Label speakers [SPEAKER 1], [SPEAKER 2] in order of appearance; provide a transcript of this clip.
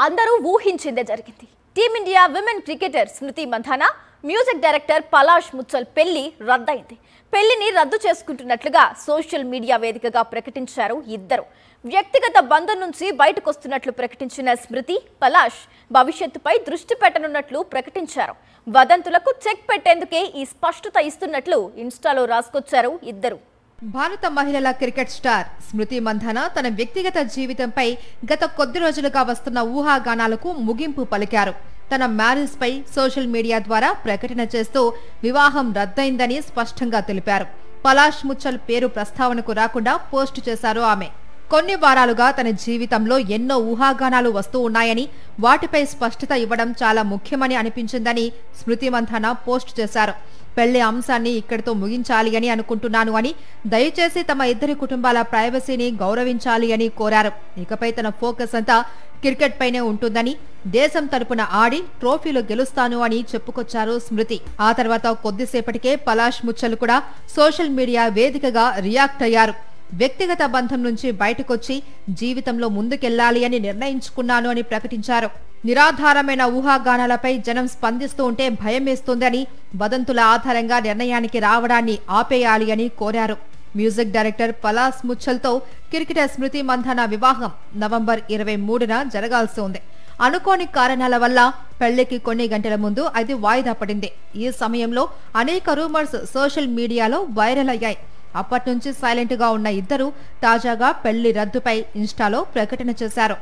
[SPEAKER 1] అందరూ ఊహించిందే జరిగింది. Team India women cricketer స్మృతి Mandhana, music director Palash Muchhal పెళ్లి రద్దయింది. పెళ్లిని రద్దు చేసుకుంటున్నట్లుగా సోషల్ మీడియా వేదికగా ప్రకటించారు ఇద్దరు. వ్యక్తిగత బంధం నుంచి బయటకొస్తున్నట్లు ప్రకటించిన స్మృతి, పలాష్ భవిష్యత్తుపై దృష్టి పెట్టనున్నట్లు ప్రకటించారు. వదంతులకు చెక్ పెట్టేందుకే ఈ స్పష్టత ఇస్తున్నట్లు ఇన్స్టాలో రాసుకొచ్చారు ఇద్దరు.
[SPEAKER 2] భారత మహిళల క్రికెట్ స్టార్ స్మృతి మంధానా తన వ్యక్తిగత జీవితంపై గత కొద్ది రోజులుగా వస్తున్న ఊహాగానాలకు ముగింపు పలికారు. తన మ్యారేజ్ పై సోషల్ మీడియా ద్వారా ప్రకటన చేస్తూ వివాహం రద్దయిందని స్పష్టంగా తెలిపారు. పలాష్ ముచ్చల్ పేరు ప్రస్తావనకు రాకుండా పోస్టు చేశారు ఆమె. కొన్ని వారాలుగా తన జీవితంలో ఎన్నో ఊహాగానాలు వస్తూ ఉన్నాయని, వాటిపై స్పష్టత ఇవ్వడం చాలా ముఖ్యమని అనిపించిందని స్మృతి మంధానా పోస్ట్ చేశారు. పెళ్లి అంశాన్ని ఇక్కడితో ముగించాలి అని అనుకుంటున్నాను అని, దయచేసి తమ ఇద్దరి కుటుంబాల ప్రైవసీని గౌరవించాలి అని కోరారు. ఇకపై తన ఫోకస్ అంతా క్రికెట్ పైనే ఉంటుందని, దేశం తరపున ఆడి ట్రోఫీలు గెలుస్తాను అని చెప్పుకొచ్చారు స్మృతి. ఆ తర్వాత కొద్దిసేపటికే పలాష్ ముచ్చల్ కూడా సోషల్ మీడియా వేదికగా రియాక్ట్ అయ్యారు. వ్యక్తిగత బంధం నుంచి బయటకొచ్చి జీవితంలో ముందుకెళ్లాలి అని నిర్ణయించుకున్నాను అని ప్రకటించారు. నిరాధారమైన ఊహాగానాలపై జనం స్పందిస్తూ ఉంటే భయమేస్తోందని, వదంతుల ఆధారంగా నిర్ణయానికి రావడాన్ని ఆపేయాలి అని కోరారు. మ్యూజిక్ డైరెక్టర్ పలాష్ ముచ్చల్తో క్రికెటర్ స్మృతి మంధానా వివాహం నవంబర్ 23న జరగాల్సి ఉంది. అనుకోని కారణాల వల్ల పెళ్లికి కొన్ని గంటల ముందు అది వాయిదా పడింది. ఈ సమయంలో అనేక రూమర్స్ సోషల్ మీడియాలో వైరల్ అయ్యాయి. అప్పటి నుంచి సైలెంట్ గా ఉన్న ఇద్దరు తాజాగా పెళ్లి రద్దుపై ఇన్స్టాలో ప్రకటన చేశారు.